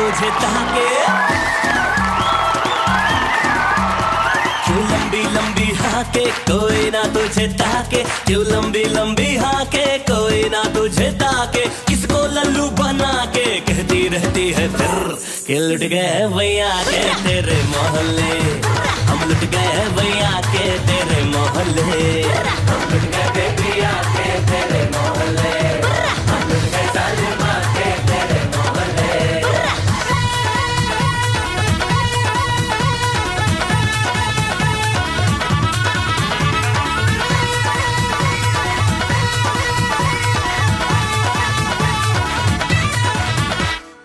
तुझे ताके, क्यों लंबी लंबी हाके कोई ना तुझे ताके, क्यों लंबी लंबी हाके कोई ना तुझे ताके। किसको लल्लू बना के कहती रहती है फिर कि लुट गए भैया के तेरे मोहल्ले, हम लुट गए भैया के तेरे मोहल्ले, हम लुट गए बेबिया के तेरे मोहल्ले, हम लुट गए सालिमा के तेरे मोहल्ले।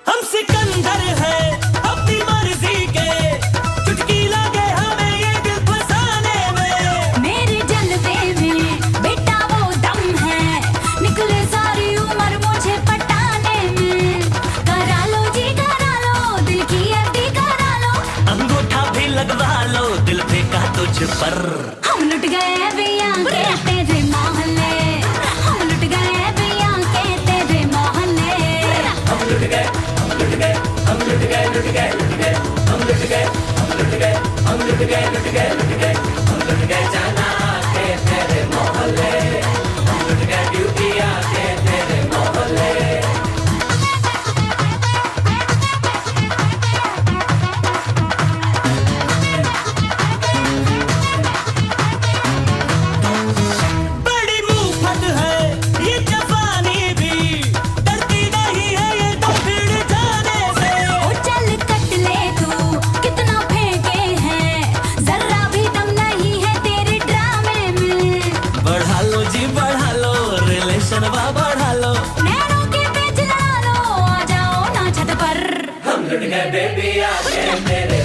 हम सिकंदर है अपनी मर्जी के, चुटकी लगे हमें ये दिल फसाने में। मेरे जलवे में बेटा वो दम है, निकले सारी उम्र मुझे पटाने में। करा लो जी करा लो, दिल की अड्डी करा लो, अंगूठा भी लगवा लो दिल फेंका तुझ पर। हम लुट गए भैया के तेरे मोहल्ले, हम लुट गए भैया के तेरे मोहल्ले, हम लुट गए, हम लुट गए, हम लुट गए, लुट गए, लुट गए, हम लुट गए, हम लुट गए, हम लुट गए, लुट गए, लुट गए, हम लुट गए जाना के तेरे मोहल्ले, हम लुट गए ब्यूटिया के तेरे मोहल्ले। बड़ी मुफ्त है ये जवानी भी, डरती नहीं है ये तो भिड़ जाने से। ओ चल कट ले तू कितना फेंके हैं, जरा भी दम नहीं है तेरे ड्रामे में। बढ़ा लो जी बढ़ा लो, रिलेशन बढ़ा लो, नैनों के पेच लड़ा लो, आ जाओ ना छत पर। हम लुट गए बेबी आके तेरे